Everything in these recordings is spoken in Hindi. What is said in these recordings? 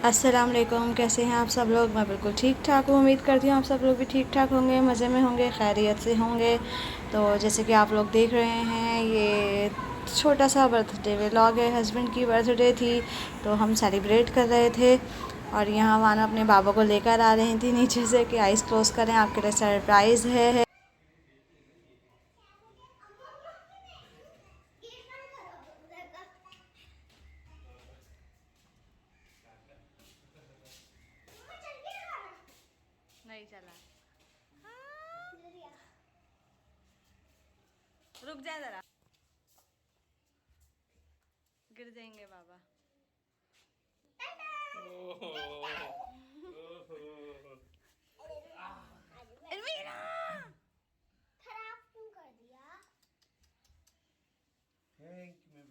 अस्सलाम वालेकुम, कैसे हैं आप सब लोग। मैं बिल्कुल ठीक ठाक हूँ। उम्मीद करती हूँ आप सब लोग भी ठीक ठाक होंगे, मज़े में होंगे, खैरियत से होंगे। तो जैसे कि आप लोग देख रहे हैं, ये छोटा सा बर्थडे व्लॉग है। हस्बैंड की बर्थडे थी तो हम सेलिब्रेट कर रहे थे। और यहाँ वाना अपने बाबा को लेकर आ रही थी नीचे से कि आइज़ क्लोज़ करें, आपके लिए सरप्राइज़ है। नहीं चला, रुक जा ज़रा, गिर जाएंगे बाबा।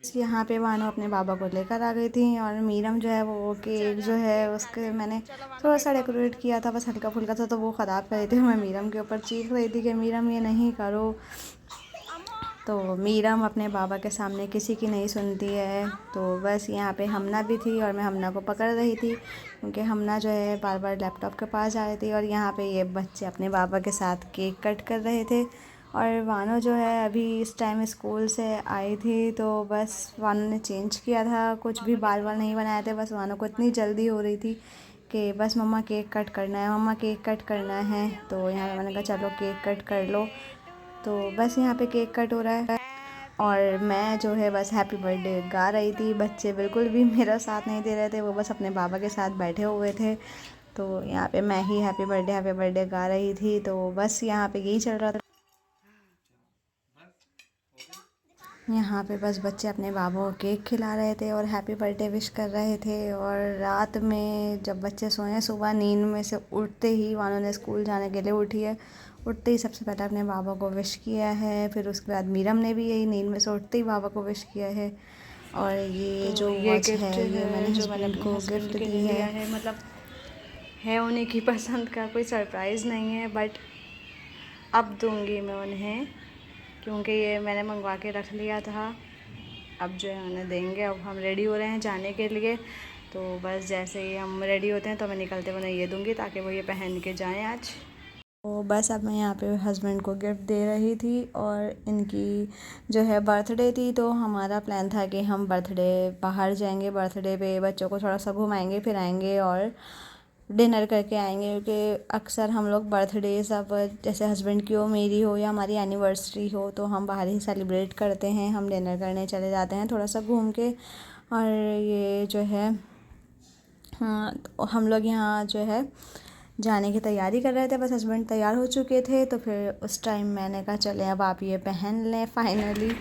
यहाँ पे वानो अपने बाबा को लेकर आ गई थी और मीरम जो है वो केक जो है उसके मैंने थोड़ा सा डेकोरेट किया था, बस हल्का फुल्का था, तो वो ख़राब कर रही थी। मैं मीरम के ऊपर चीख रही थी कि मीरम ये नहीं करो। तो मीरम अपने बाबा के सामने किसी की नहीं सुनती है। तो बस यहाँ पे हमना भी थी और मैं हमना को पकड़ रही थी क्योंकि हमना जो है बार बार लैपटॉप के पास जा रही थी। और यहाँ पे ये बच्चे अपने बाबा के साथ केक कट कर रहे थे। और वानो जो है अभी इस टाइम स्कूल से आई थी, तो बस वानो ने चेंज किया था, कुछ भी बाल वाल नहीं बनाए थे। बस वानो को इतनी जल्दी हो रही थी कि बस मम्मा केक कट करना है, मम्मा केक कट करना है। तो यहाँ पे मैंने कहा चलो केक कट कर लो। तो बस यहाँ पे केक कट हो रहा है और मैं जो है बस हैप्पी बर्थडे गा रही थी। बच्चे बिल्कुल भी मेरा साथ नहीं दे रहे थे, वो बस अपने बाबा के साथ बैठे हुए थे। तो यहाँ पे मैं ही हैप्पी बर्थडे गा रही थी। तो बस यहाँ पे यही चल रहा था। यहाँ पे बस बच्चे अपने बाबा को केक खिला रहे थे और हैप्पी बर्थडे विश कर रहे थे। और रात में जब बच्चे सोए, सुबह नींद में से उठते ही वानों ने स्कूल जाने के लिए उठी है, उठते ही सबसे पहले अपने बाबा को विश किया है। फिर उसके बाद मीरम ने भी यही नींद में से उठते ही बाबा को विश किया है। और ये तो जो ये वॉच गिफ्ट है ये मैंने जो मैंने हस्बैंड अपने को हस्बैंड गिफ्ट के दी लिए लिया है। है, मतलब है उन्हीं की पसंद का, कोई सरप्राइज़ नहीं है, बट अब दूंगी मैं उन्हें क्योंकि ये मैंने मंगवा के रख लिया था। अब जो है उन्हें देंगे। अब हम रेडी हो रहे हैं जाने के लिए, तो बस जैसे ही हम रेडी होते हैं तो मैं निकलते हुए उन्हें ये दूंगी ताकि वो ये पहन के जाएं आज। तो बस अब मैं यहाँ पे हस्बैंड को गिफ्ट दे रही थी और इनकी जो है बर्थडे थी, तो हमारा प्लान था कि हम बर्थडे बाहर जाएंगे, बर्थडे पे बच्चों को थोड़ा सा घुमाएंगे फिराएंगे और डिनर करके आएंगे। क्योंकि अक्सर हम लोग बर्थडे सब जैसे हस्बैंड की हो, मेरी हो या हमारी एनिवर्सरी हो, तो हम बाहर ही सेलिब्रेट करते हैं, हम डिनर करने चले जाते हैं थोड़ा सा घूम के। और ये जो है हाँ, तो हम लोग यहाँ जो है जाने की तैयारी कर रहे थे। बस हस्बैंड तैयार हो चुके थे, तो फिर उस टाइम मैंने कहा चले अब आप ये पहन लें फाइनली।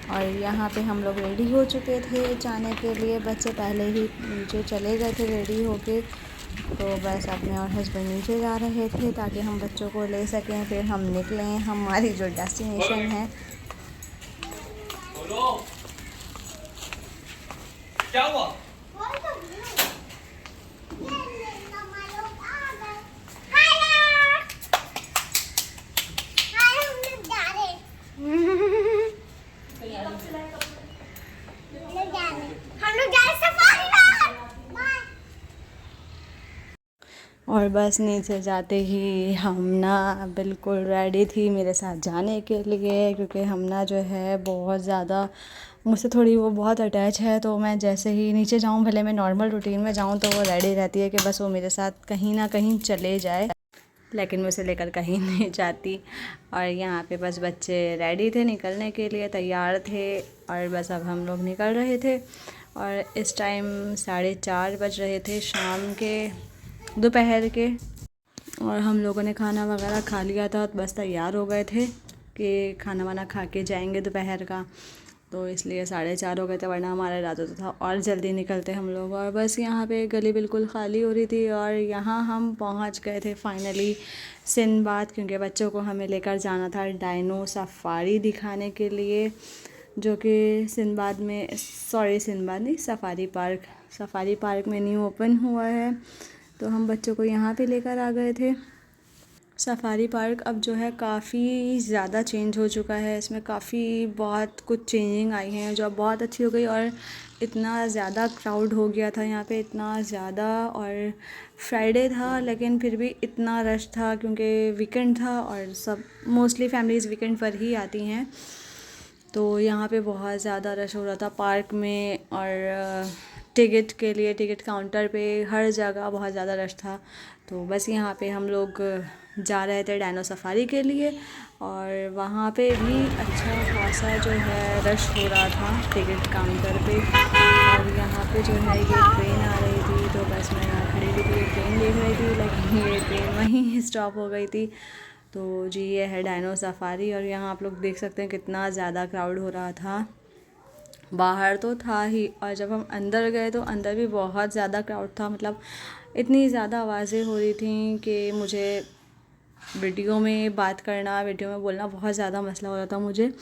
और यहाँ पे हम लोग रेडी हो चुके थे जाने के लिए, बच्चे पहले ही नीचे चले गए थे रेडी होके। तो बस अब मैं और हस्बैंड नीचे जा रहे थे ताकि हम बच्चों को ले सकें, फिर हम निकलें हमारी जो डेस्टिनेशन है। क्या हुआ? और बस नीचे जाते ही हमना बिल्कुल रेडी थी मेरे साथ जाने के लिए, क्योंकि हमना जो है बहुत ज़्यादा मुझसे थोड़ी वो बहुत अटैच है। तो मैं जैसे ही नीचे जाऊँ, भले मैं नॉर्मल रूटीन में जाऊँ, तो वो रेडी रहती है कि बस वो मेरे साथ कहीं ना कहीं चले जाए, लेकिन मैं उसे लेकर कहीं नहीं जाती। और यहाँ पे बस बच्चे रेडी थे निकलने के लिए, तैयार थे, और बस अब हम लोग निकल रहे थे। और इस टाइम 4:30 बज रहे थे शाम के, दोपहर के। और हम लोगों ने खाना वगैरह खा लिया था, बस तैयार हो गए थे कि खाना वाना खा के जाएंगे दोपहर का। तो इसलिए 4:30 हो गए थे, वरना हमारा इरादा तो था और जल्दी निकलते हम लोग। और बस यहाँ पे गली बिल्कुल खाली हो रही थी और यहाँ हम पहुँच गए थे फाइनली सिंबाद, क्योंकि बच्चों को हमें लेकर जाना था डायनो सफारी दिखाने के लिए, जो कि सिंबाद में, सिंबाद नहीं, सफारी पार्क में न्यू ओपन हुआ है। तो हम बच्चों को यहाँ पे लेकर आ गए थे। सफारी पार्क अब जो है काफ़ी ज़्यादा चेंज हो चुका है, इसमें काफ़ी बहुत कुछ चेंजिंग आई हैं जो अब बहुत अच्छी हो गई। और इतना ज़्यादा क्राउड हो गया था यहाँ पे, इतना ज़्यादा, और फ्राइडे था लेकिन फिर भी इतना रश था क्योंकि वीकेंड था और सब मोस्टली फैमिलीज़ वीकेंड पर ही आती हैं। तो यहाँ पे बहुत ज़्यादा रश हो रहा था पार्क में, और टिकट के लिए टिकट काउंटर पे हर जगह बहुत ज़्यादा रश था। तो बस यहाँ पे हम लोग जा रहे थे डायनो सफारी के लिए, और वहाँ पे भी अच्छा खासा जो है रश हो रहा था टिकट काउंटर पे। और यहाँ पे जो है ये ट्रेन आ रही थी, तो बस मैं यहाँ खड़ी हुई थी, ट्रेन देख रही थी, लेकिन ये ट्रेन वहीं स्टॉप हो गई थी। तो जी ये है डायनो सफारी, और यहाँ आप लोग देख सकते हैं कितना ज़्यादा क्राउड हो रहा था। बाहर तो था ही, और जब हम अंदर गए तो अंदर भी बहुत ज़्यादा क्राउड था। मतलब इतनी ज़्यादा आवाज़ें हो रही थी कि मुझे वीडियो में बात करना, वीडियो में बोलना बहुत ज़्यादा मसला हो रहा था मुझे।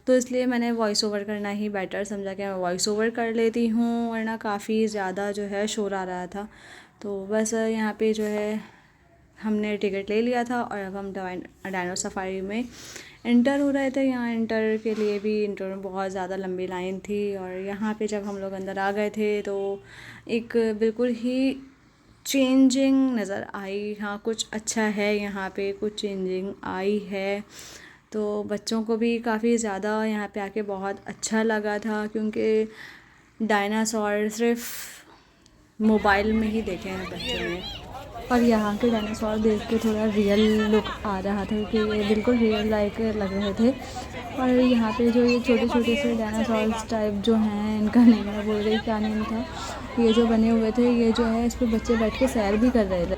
तो इसलिए मैंने वॉइस ओवर करना ही बेटर समझा कि मैं वॉइस ओवर कर लेती हूँ, वरना काफ़ी ज़्यादा जो है शोर आ रहा था। तो बस यहाँ पे जो है हमने टिकट ले लिया था और अब हम डायनो सफारी में इंटर हो रहे थे। यहाँ इंटर के लिए भी इंटर में बहुत ज़्यादा लंबी लाइन थी, और यहाँ पे जब हम लोग अंदर आ गए थे तो एक बिल्कुल ही चेंजिंग नज़र आई। हाँ, कुछ अच्छा है यहाँ पे, कुछ चेंजिंग आई है। तो बच्चों को भी काफ़ी ज़्यादा यहाँ पे आके बहुत अच्छा लगा था, क्योंकि डायनासोर सिर्फ मोबाइल में ही देखे हैं बच्चों ने, और यहाँ के डायनासोर देख के थोड़ा रियल लुक आ रहा था कि ये बिल्कुल रियल लाइक लग रहे थे। और यहाँ पे जो ये छोटे छोटे से डायनासोर्स टाइप जो हैं, इनका नहीं मैं बोल रही क्या नेम था, ये जो बने हुए थे, ये जो है इस पर बच्चे बैठ के सैर भी कर रहे थे।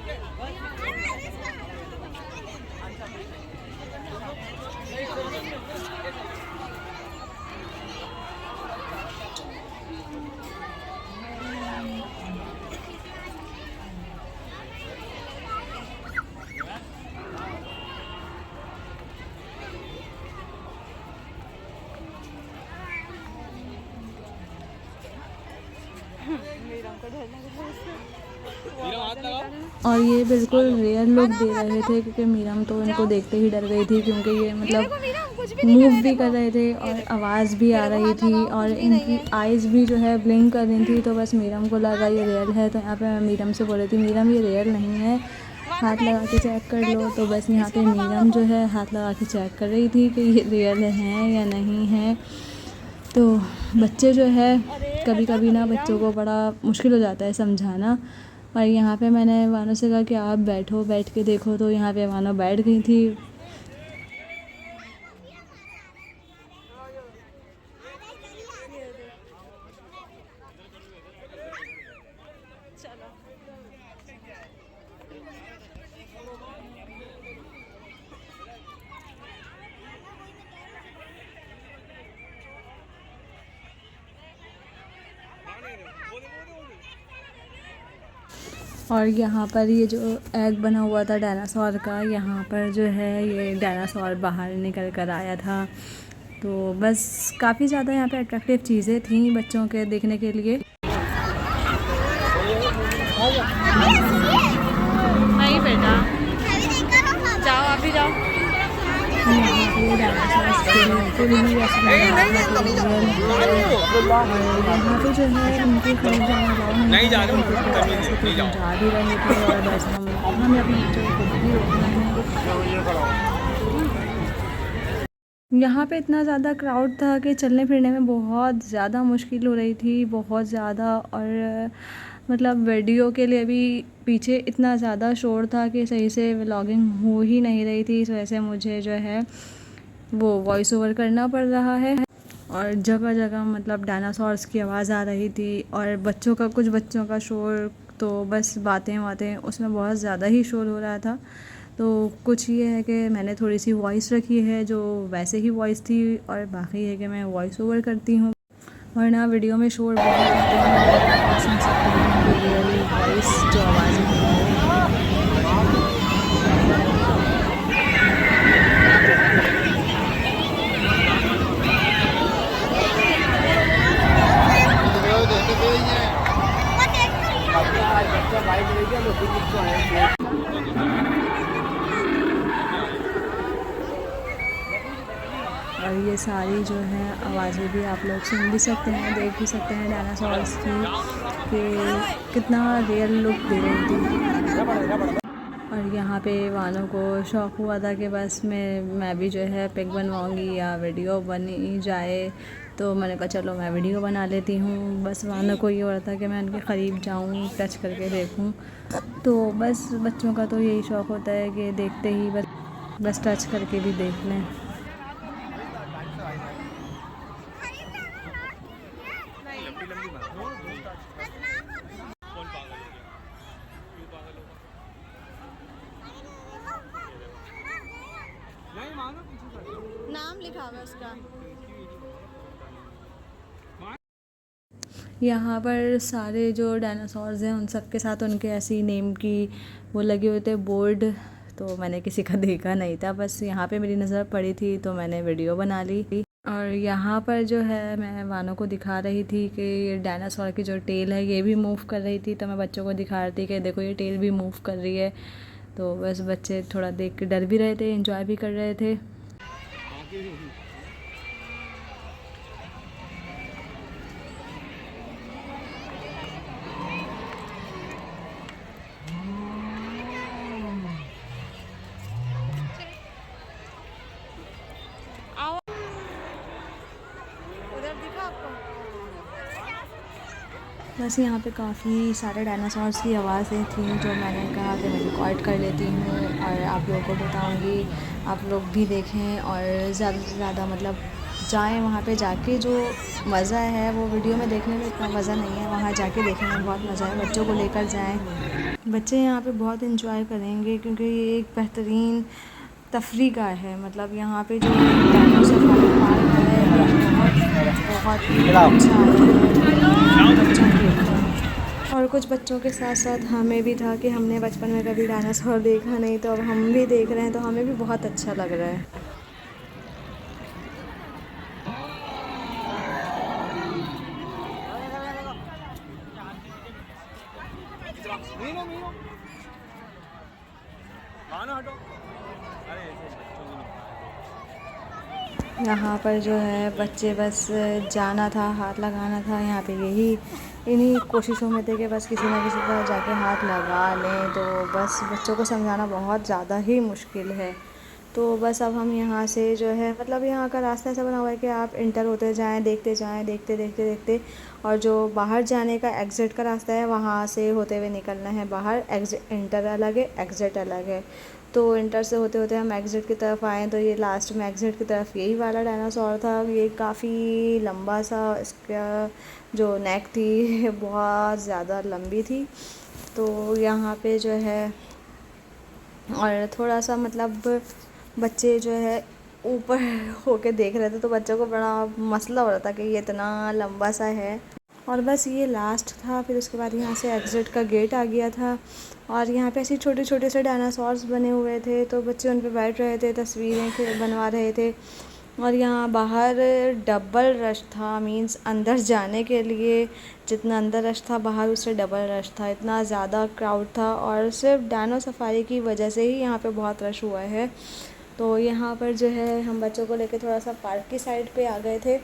और ये बिल्कुल रियल लुक दे रहे थे, क्योंकि मीरम तो इनको देखते ही डर गई थी, क्योंकि ये मतलब मूव भी कर रहे थे और आवाज़ भी आ रही थी, और इनकी आइज़ भी जो है ब्लिंक कर रही थी। तो बस मीरम को लगा ये रियल है। तो यहाँ पे मैं मीरम से बोल रही थी, मीरम ये रियल नहीं है, हाथ लगा के चेक कर लो। तो बस यहाँ पे मीरम जो है हाथ लगा के चेक कर रही थी कि ये रियल हैं या नहीं है। तो बच्चे जो है कभी कभी ना बच्चों को बड़ा मुश्किल हो जाता है समझाना। और यहाँ पे मैंने वानो से कहा कि आप बैठो, बैठ के देखो। तो यहाँ पे वानो बैठ गई थी। और यहाँ पर ये जो एग बना हुआ था डायनासोर का, यहाँ पर जो है ये डायनासोर बाहर निकल कर आया था। तो बस काफ़ी ज़्यादा यहाँ पे अट्रैक्टिव चीज़ें थी बच्चों के देखने के लिए। नहीं बेटा, जाओ आप भी जाओ। यहाँ पे जो है उनके खरीद नहीं जा रहे थे, जा भी रहे थे, और बस हमें अपने बच्चों को खुद भी रोकना है। यहाँ पे इतना ज़्यादा क्राउड था कि चलने फिरने में बहुत ज़्यादा मुश्किल हो रही थी, बहुत ज़्यादा। और मतलब वीडियो के लिए भी पीछे इतना ज़्यादा शोर था कि सही से व्लॉगिंग हो ही नहीं रही थी। इस वजह से मुझे जो है वो वॉइस ओवर करना पड़ रहा है। और जगह जगह मतलब डायनासोर्स की आवाज़ आ रही थी, और कुछ बच्चों का शोर, तो बस बातें उसमें बहुत ज़्यादा ही शोर हो रहा था। तो कुछ ये है कि मैंने थोड़ी सी वॉइस रखी है जो वैसे ही वॉइस थी, और बाकी है कि मैं वॉइस ओवर करती हूँ, वरना वीडियो में शोर बहुत आते हैं और आप सुन सकते हैं कि रियल वॉइस जो आवाज़ें होती हैं। और ये सारी जो है आवाज़ें भी आप लोग सुन भी सकते हैं, देख भी सकते हैं डायनासोर्स की कि कितना रियल लुक दे रही थी। और यहाँ पे वानों को शौक़ हुआ था कि बस मैं भी जो है पिक बनवाऊँगी या वीडियो बनी जाए, तो मैंने कहा चलो मैं वीडियो बना लेती हूँ। बस वानों को ये हो रहा था कि मैं उनके क़रीब जाऊँ, टच करके देखूँ, तो बस बच्चों का तो यही शौक़ होता है कि देखते ही बस टच करके भी देख लें। नाम लिखा हुआ है उसका। यहाँ पर सारे जो डायनासोर्स हैं उन सब के साथ उनके ऐसी नेम की वो लगे हुए थे बोर्ड, तो मैंने किसी का देखा नहीं था, बस यहाँ पे मेरी नज़र पड़ी थी तो मैंने वीडियो बना ली। और यहाँ पर जो है मैं वानों को दिखा रही थी कि ये डायनासोर की जो टेल है ये भी मूव कर रही थी, तो मैं बच्चों को दिखा रही थी कि देखो ये टेल भी मूव कर रही है। तो बस बच्चे थोड़ा देख के डर भी रहे थे, एंजॉय भी कर रहे थे। उधर दिखा आपको? बस यहाँ पे काफ़ी सारे डायनासोर्स की आवाज़ें थी जो मैंने कहा कि मैं रिकॉर्ड कर लेती हूँ और आप लोगों को बताऊँगी, आप लोग भी देखें और ज़्यादा से ज़्यादा मतलब जाएं वहाँ पे जाके जो मज़ा है वो वीडियो में देखने में इतना मज़ा नहीं है, वहाँ जाके देखने में बहुत मज़ा है। बच्चों को लेकर जाएं, बच्चे यहाँ पे बहुत इंजॉय करेंगे क्योंकि ये एक बेहतरीन तफरी गाह है। मतलब यहाँ पे जो डायनो सफारी पार्क है बहुत ही अच्छा है बच्चों के लिए। और कुछ बच्चों के साथ साथ हमें भी था कि हमने बचपन में कभी डायनासोर देखा नहीं, तो अब हम भी देख रहे हैं तो हमें भी बहुत अच्छा लग रहा है। यहाँ पर जो है बच्चे बस जाना था, हाथ लगाना था, यहाँ पे यही इन्हीं कोशिशों में थे कि बस किसी ना किसी तरह जाके हाथ लगा लें। तो बस बच्चों को समझाना बहुत ज़्यादा ही मुश्किल है। तो बस अब हम यहाँ से जो है मतलब यहाँ का रास्ता ऐसा बना हुआ है कि आप इंटर होते जाएँ, देखते जाएँ, देखते देखते देखते, और जो बाहर जाने का एग्ज़िट का रास्ता है वहाँ से होते हुए निकलना है बाहर। इंटर अलग है, एग्ज़िट अलग है। तो इंटर से होते होते हम एग्ज़िट की तरफ आए तो ये लास्ट में एग्ज़िट की तरफ यही वाला डायनासोर था। ये काफ़ी लंबा सा, इसका जो नेक थी बहुत ज़्यादा लंबी थी। तो यहाँ पे जो है और थोड़ा सा मतलब बच्चे जो है ऊपर होके देख रहे थे तो बच्चों को बड़ा मसला हो रहा था कि ये इतना लंबा सा है। और बस ये लास्ट था, फिर उसके बाद यहाँ से एग्ज़िट का गेट आ गया था और यहाँ पे ऐसे छोटे छोटे से डायनासोर्स बने हुए थे, तो बच्चे उन पे बैठ रहे थे, तस्वीरें बनवा रहे थे। और यहाँ बाहर डबल रश था, मींस अंदर जाने के लिए जितना अंदर रश था बाहर उससे डबल रश था, इतना ज़्यादा क्राउड था। और सिर्फ डायनो सफारी की वजह से ही यहाँ पे बहुत रश हुआ है। तो यहाँ पर जो है हम बच्चों को लेके थोड़ा सा पार्क की साइड पे आ गए थे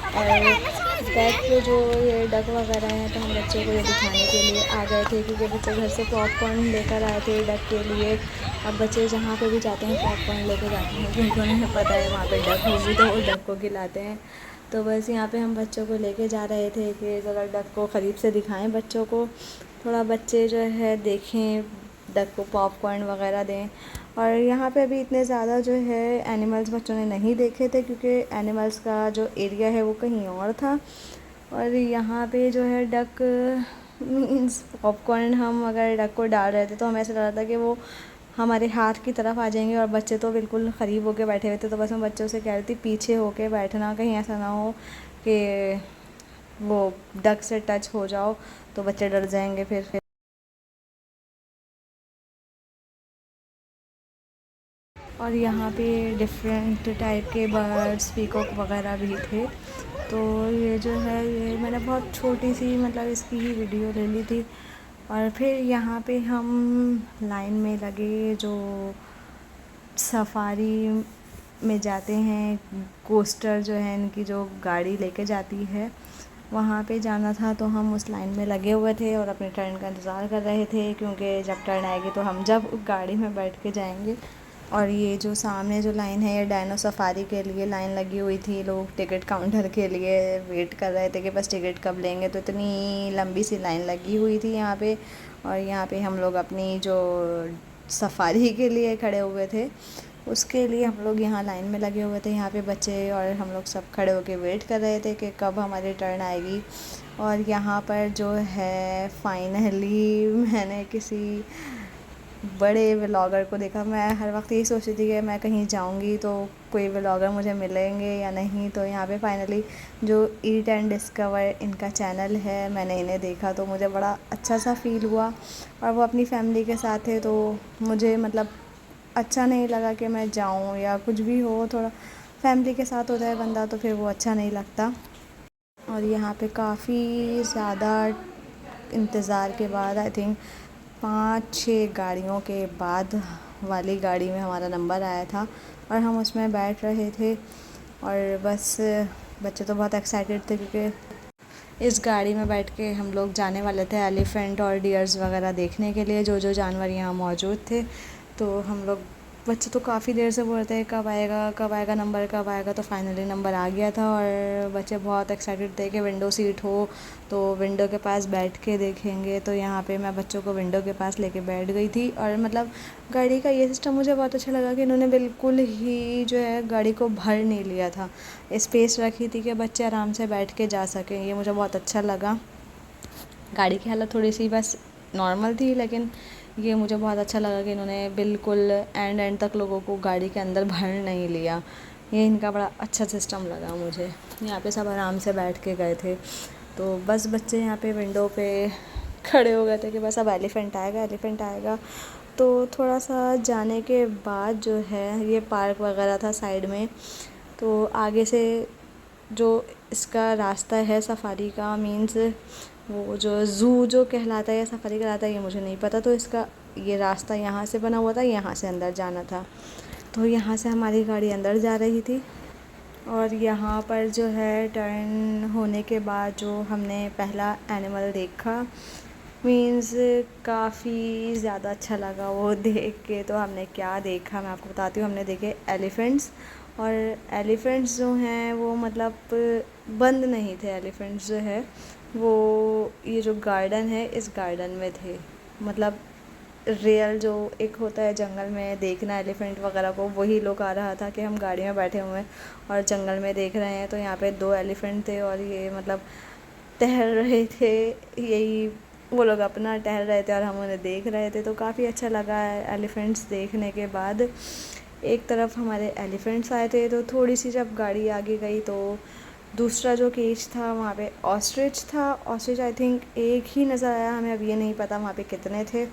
और बैक पे जो ये डक वगैरह हैं तो हम बच्चों को ये दिखाने के लिए आ गए थे क्योंकि बच्चे घर से पॉपकॉर्न लेकर आए थे डक के लिए। अब बच्चे जहाँ पे भी जाते हैं पॉपकॉर्न लेकर जाते हैं क्योंकि उन्हें पता है वहाँ पे डक होगी तो वो डक को खिलाते हैं। तो बस यहाँ पे हम बच्चों को लेके जा रहे थे कि ज़रा डक को करीब से दिखाएं बच्चों को, थोड़ा बच्चे जो है देखें डक को, पॉपकॉर्न वगैरह दें। और यहाँ पे अभी इतने ज़्यादा जो है एनिमल्स बच्चों ने नहीं देखे थे क्योंकि एनिमल्स का जो एरिया है वो कहीं और था। और यहाँ पे जो है डक मीन्स पॉपकॉर्न हम अगर डक को डाल रहे थे तो हमें ऐसा लग रहा था कि वो हमारे हाथ की तरफ आ जाएंगे और बच्चे तो बिल्कुल करीब होके बैठे हुए थे। तो बस मैं बच्चों से कह रही थी पीछे होके बैठना, कहीं ऐसा ना हो कि वो डक से टच हो जाओ तो बच्चे डर जाएंगे फिर। और यहाँ पे डिफरेंट टाइप के बर्ड्स, पीकॉक वगैरह भी थे। तो ये जो है ये मैंने बहुत छोटी सी मतलब इसकी ही वीडियो ले ली थी। और फिर यहाँ पे हम लाइन में लगे जो सफारी में जाते हैं, कोस्टर जो है इनकी जो गाड़ी लेके जाती है, वहाँ पे जाना था। तो हम उस लाइन में लगे हुए थे और अपने टर्न का इंतज़ार कर रहे थे, क्योंकि जब टर्न आएगी तो हम जब गाड़ी में बैठ के जाएंगे। और ये जो सामने जो लाइन है ये डायनो सफारी के लिए लाइन लगी हुई थी। लोग टिकट काउंटर के लिए वेट कर रहे थे कि बस टिकट कब लेंगे, तो इतनी लंबी सी लाइन लगी हुई थी यहाँ पे। और यहाँ पे हम लोग अपनी जो सफारी के लिए खड़े हुए थे उसके लिए हम लोग यहाँ लाइन में लगे हुए थे। यहाँ पे बच्चे और हम लोग सब खड़े होके वेट कर रहे थे कि कब हमारी टर्न आएगी। और यहाँ पर जो है फाइनली मैंने किसी बड़े व्लॉगर को देखा। मैं हर वक्त यही सोचती थी कि मैं कहीं जाऊंगी तो कोई व्लॉगर मुझे मिलेंगे या नहीं। तो यहाँ पे फाइनली जो ईट एंड डिस्कवर इनका चैनल है, मैंने इन्हें देखा तो मुझे बड़ा अच्छा सा फ़ील हुआ। और वो अपनी फैमिली के साथ थे तो मुझे मतलब अच्छा नहीं लगा कि मैं जाऊँ या कुछ भी हो। थोड़ा फैमिली के साथ होता है बंदा तो फिर वो अच्छा नहीं लगता। और यहाँ पे काफ़ी ज़्यादा इंतज़ार के बाद आई थिंक 5-6 गाड़ियों के बाद वाली गाड़ी में हमारा नंबर आया था और हम उसमें बैठ रहे थे। और बस बच्चे तो बहुत एक्साइटेड थे, क्योंकि इस गाड़ी में बैठ के हम लोग जाने वाले थे एलिफेंट और डियर्स वगैरह देखने के लिए, जो जो जानवर यहाँ मौजूद थे। तो हम लोग बच्चे तो काफ़ी देर से बोल रहे थे कब आएगा नंबर, कब आएगा। तो फाइनली नंबर आ गया था और बच्चे बहुत एक्साइटेड थे कि विंडो सीट हो तो विंडो के पास बैठ के देखेंगे। तो यहाँ पे मैं बच्चों को विंडो के पास लेके बैठ गई थी। और मतलब गाड़ी का ये सिस्टम मुझे बहुत अच्छा लगा कि इन्होंने बिल्कुल ही जो है गाड़ी को भर नहीं लिया था, स्पेस रखी थी कि बच्चे आराम से बैठ के जा सकें। ये मुझे बहुत अच्छा लगा। गाड़ी की हालत थोड़ी सी बस नॉर्मल थी, लेकिन ये मुझे बहुत अच्छा लगा कि इन्होंने बिल्कुल एंड तक लोगों को गाड़ी के अंदर भर नहीं लिया। ये इनका बड़ा अच्छा सिस्टम लगा मुझे। यहाँ पे सब आराम से बैठ के गए थे। तो बस बच्चे यहाँ पे विंडो पे खड़े हो गए थे कि बस अब एलिफेंट आएगा, एलिफेंट आएगा। तो थोड़ा सा जाने के बाद जो है ये पार्क वगैरह था साइड में। तो आगे से जो इसका रास्ता है सफारी का, मीन्स वो जो ज़ू जो कहलाता है या सफारी कहलाता है ये मुझे नहीं पता। तो इसका ये रास्ता यहाँ से बना हुआ था, यहाँ से अंदर जाना था। तो यहाँ से हमारी गाड़ी अंदर जा रही थी। और यहाँ पर जो है टर्न होने के बाद जो हमने पहला एनिमल देखा, मीन्स काफ़ी ज़्यादा अच्छा लगा वो देख के। तो हमने क्या देखा मैं आपको बताती हूँ। हमने देखे एलिफेंट्स। और एलिफेंट्स जो हैं वो मतलब बंद नहीं थे। एलिफेंट्स जो है वो ये जो गार्डन है इस गार्डन में थे। मतलब रियल जो एक होता है जंगल में देखना एलिफेंट वगैरह को, वही लोग आ रहा था कि हम गाड़ी में बैठे हुए हैं और जंगल में देख रहे हैं। तो यहाँ पे 2 एलिफेंट थे और ये मतलब टहल रहे थे, यही वो लोग अपना टहल रहे थे और हम उन्हें देख रहे थे। तो काफ़ी अच्छा लगा एलिफेंट्स देखने के बाद। एक तरफ हमारे एलिफेंट्स आए थे, तो थोड़ी सी जब गाड़ी आगे गई तो दूसरा जो केज था वहाँ पे ऑस्ट्रिच था। ऑस्ट्रिच आई थिंक एक ही नज़र आया हमें, अब ये नहीं पता वहाँ पे कितने थे।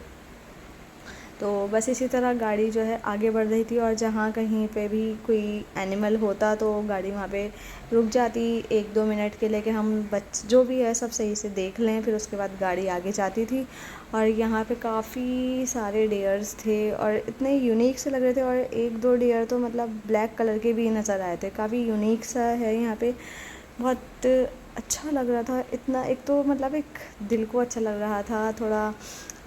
तो बस इसी तरह गाड़ी जो है आगे बढ़ रही थी और जहाँ कहीं पे भी कोई एनिमल होता तो गाड़ी वहाँ पे रुक जाती 1-2 मिनट के लिए कि हम जो भी है सब सही से देख लें, फिर उसके बाद गाड़ी आगे जाती थी। और यहाँ पे काफ़ी सारे डियर्स थे और इतने यूनिक से लग रहे थे। और 1-2 डियर तो मतलब ब्लैक कलर के भी नज़र आए थे। काफ़ी यूनिक सा है यहाँ पे, बहुत अच्छा लग रहा था। इतना एक तो मतलब एक दिल को अच्छा लग रहा था, थोड़ा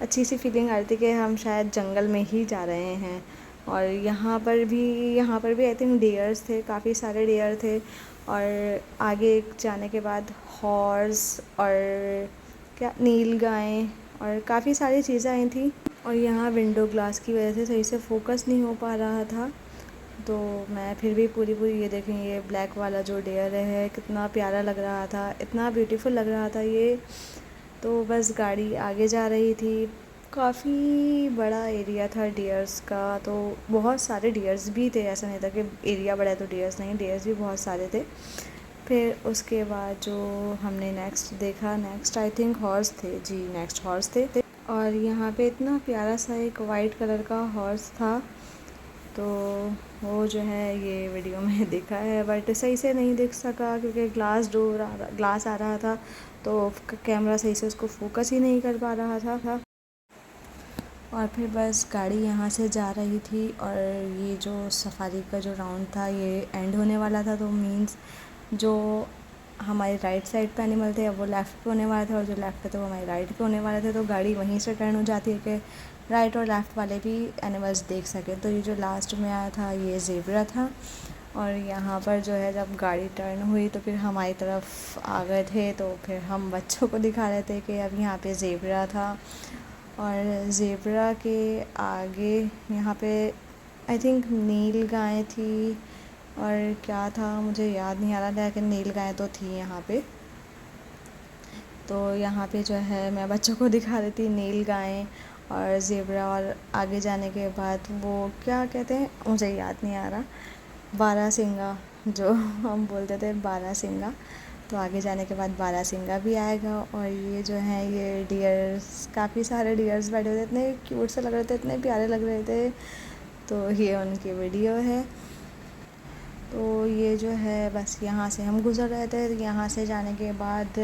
अच्छी सी फीलिंग आ रही थी कि हम शायद जंगल में ही जा रहे हैं। और यहाँ पर भी आई थिंक डियर्स थे, काफ़ी सारे डियर थे। और आगे जाने के बाद हॉर्स और क्या नील गाय और काफ़ी सारी चीज़ें आई थी। और यहाँ विंडो ग्लास की वजह से सही से फोकस नहीं हो पा रहा था। तो मैं फिर भी पूरी ये देखें, ये ब्लैक वाला जो डियर है कितना प्यारा लग रहा था, इतना ब्यूटीफुल लग रहा था ये। तो बस गाड़ी आगे जा रही थी काफ़ी बड़ा एरिया था डियर्स का, तो बहुत सारे डियर्स भी थे, ऐसा नहीं था कि एरिया बड़ा है तो डियर्स नहीं, डियर्स भी बहुत सारे थे। फिर उसके बाद जो हमने नेक्स्ट देखा, नेक्स्ट आई थिंक हॉर्स थे जी, नेक्स्ट हॉर्स थे। और यहाँ पे इतना प्यारा सा एक वाइट कलर का हॉर्स था, तो वो जो है ये वीडियो में दिखा है, बट सही से नहीं दिख सका क्योंकि ग्लास आ रहा था, तो कैमरा सही से उसको फोकस ही नहीं कर पा रहा था। और फिर बस गाड़ी यहाँ से जा रही थी, और ये जो सफारी का जो राउंड था ये एंड होने वाला था, तो मीन्स जो हमारे राइट साइड पे एनिमल थे अब वो लेफ़्ट पे होने वाले थे, और जो लेफ़्ट पे थे वो हमारे राइट पे होने वाले थे, तो गाड़ी वहीं से टर्न हो जाती है कि राइट और लेफ़्ट वाले भी एनिमल्स देख सके। तो ये जो लास्ट में आया था ये ज़ेब्रा था, और यहाँ पर जो है जब गाड़ी टर्न हुई तो फिर हमारी तरफ आ गए थे, तो फिर हम बच्चों को दिखा रहे थे कि अब यहाँ पे ज़ेब्रा था। और ज़ेब्रा के आगे यहाँ पे आई थिंक नील गाय थी, और क्या था मुझे याद नहीं आ रहा, लेकिन नील गाय तो थी यहाँ पे। तो यहाँ पे जो है मैं बच्चों को दिखा रही थी नील गाय और ज़ेब्रा, और आगे जाने के बाद वो क्या कहते हैं मुझे याद नहीं आ रहा, बारहसिंगा जो हम बोलते थे, बारहसिंगा। तो आगे जाने के बाद बारहसिंगा भी आएगा। और ये जो है ये डियर्स, काफ़ी सारे डियर्स बैठे हुए थे, इतने क्यूट से लग रहे थे, इतने प्यारे लग रहे थे। तो ये उनकी वीडियो है। तो ये जो है बस यहाँ से हम गुज़र रहे थे, यहाँ से जाने के बाद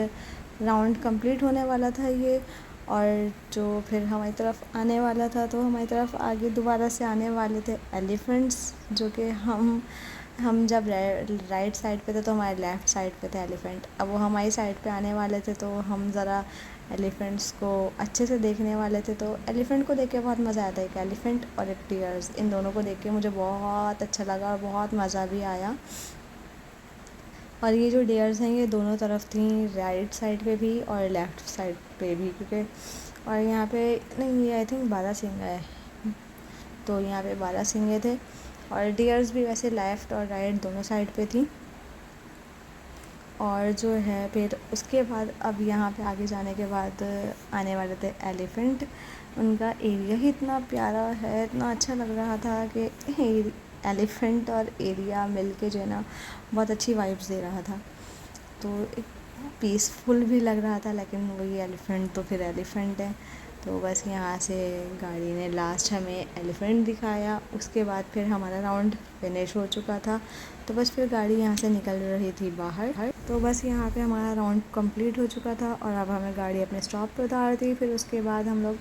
राउंड कंप्लीट होने वाला था ये, और जो फिर हमारी तरफ आने वाला था, तो हमारी तरफ आगे दोबारा से आने वाले थे एलिफेंट्स, जो कि हम जब राइट साइड पे थे तो हमारे लेफ़्ट साइड पे थे एलिफेंट, अब वो हमारी साइड पे आने वाले थे, तो हम ज़रा एलिफेंट्स को अच्छे से देखने वाले थे। तो एलिफेंट को देख के बहुत मज़ा आया था, एक एलिफेंट और एक डियर्स, इन दोनों को देख के मुझे बहुत अच्छा लगा और बहुत मज़ा भी आया। और ये जो डियर्स हैं ये दोनों तरफ थी, राइट साइड पे भी और लेफ़्ट साइड पे भी, क्योंकि और यहाँ पे नहीं, ये आई थिंक बारहसिंगा है, तो यहाँ पे बारहसिंगे थे। और डियर्स भी वैसे लेफ़्ट और राइट दोनों साइड पे थी। और जो है फिर उसके बाद अब यहाँ पे आगे जाने के बाद आने वाले थे एलिफेंट। उनका एरिया ही इतना प्यारा है, इतना अच्छा लग रहा था कि एलिफेंट और एरिया मिलके जो है ना बहुत अच्छी वाइब्स दे रहा था, तो एक पीसफुल भी लग रहा था। लेकिन वही एलिफेंट तो फिर एलिफेंट है। तो बस यहाँ से गाड़ी ने लास्ट हमें एलिफेंट दिखाया, उसके बाद फिर हमारा राउंड फिनिश हो चुका था, तो बस फिर गाड़ी यहाँ से निकल रही थी बाहर। तो बस यहाँ पे हमारा राउंड कंप्लीट हो चुका था, और अब हमें गाड़ी अपने स्टॉप पर उतार दी। फिर उसके बाद हम लोग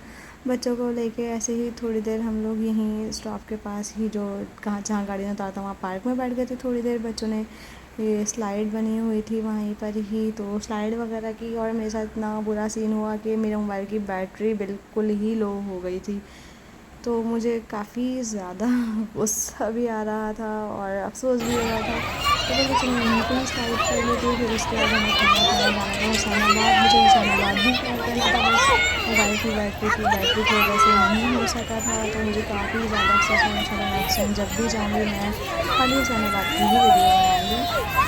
बच्चों को लेके ऐसे ही थोड़ी देर हम लोग यहीं स्टॉप के पास ही, जो जहाँ गाड़ी ने उतारा था वहाँ पार्क में बैठ गए थे थोड़ी देर। बच्चों ने ये स्लाइड बनी हुई थी वहीं पर ही, तो स्लाइड वगैरह की, और मेरे साथ इतना बुरा सीन हुआ कि मेरे मोबाइल की बैटरी बिल्कुल ही लो हो गई थी, तो मुझे काफ़ी ज़्यादा गुस्सा भी आ रहा था और अफसोस भी हो रहा था। तो बस यहीं पर स्लाइड कर ली थी। फिर उसके बाद हमें खाना खाने जाना था हुसैनाबाद, मुझे हुसैनाबाद भी करना था, बस मोबाइल की बैटरी की वजह से नहीं हो सका था। तो मुझे काफ़ी ज़्यादा अफसोस होना चला। नेक्स्ट टाइम जब भी जाऊँगी मैं खाली हुसैनाबाद की ही वीडियो बनाऊँगी।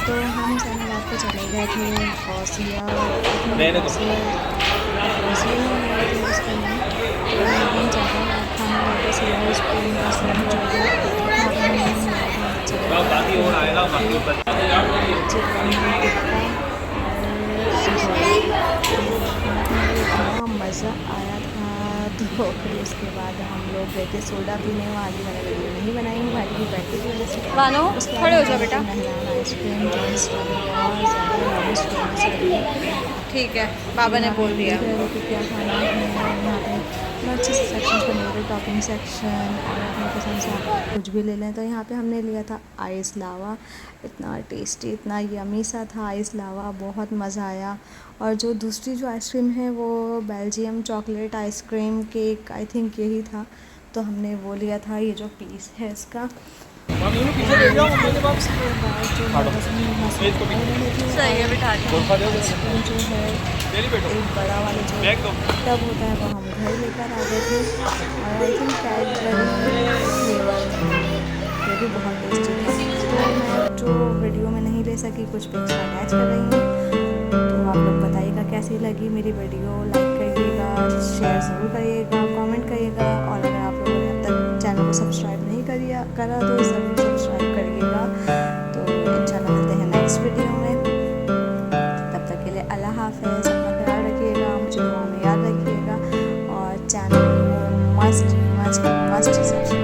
तो हम हुसैनाबाद को चले गए थे गौसिया, उसके लिए तो हम ज़्यादा खाना वापस सिलाई स्पून का सब जो इतना मज़ा आया था। तो फिर उसके बाद हम लोग गए थे सोडा पीने, वहाँ की मैंने वीडियो नहीं बनाई मोबाइल की बैटरी की वजह से। बानो खड़े हो जाओ बेटा, मेहरान आइसक्रीम बहुत ज़्यादा, ठीक है बाबा ने बोल दिया। क्या खाना है यहाँ पे अच्छे से सेक्शन बने थे, टॉपिंग सेक्शन, और अपनी पसंद से आप कुछ भी ले लें। तो यहाँ पे हमने लिया था आइस लावा, इतना टेस्टी, इतना यमी सा था आइस लावा, बहुत मज़ा आया। और जो दूसरी जो आइसक्रीम है वो Belgium chocolate ice cream cake I think यही था, तो हमने वो लिया था, ये जो पीस है इसका। सही है बेटा, जो है एक बड़ा वाला जो टब होता है वो हम घर लेकर आ गए थे, और आई थिंक कैडबरी फ्लेवर ये भी बहुत टेस्टी था। तो मैं जो वीडियो में नहीं ले सकी कुछ पिक्स अटैच कर रही हूँ, तो आप लोग बताइएगा कैसी लगी मेरी वीडियो। लाइक करिएगा, शेयर ज़रूर करिएगा, कमेंट करिएगा, और अगर आप लोगों ने अब तक चैनल को सब्सक्राइब नहीं करा तो ज़रूर सब्सक्राइब करिएगा। तो इंशाल्लाह मिलते हैं नेक्स्ट वीडियो में। तब तक के लिए अल्लाह हाफ़िज़। अपना ख्याल रखिएगा, मुझे दुआ में याद रखिएगा, और चैनल को मस्ट सब्सक्राइब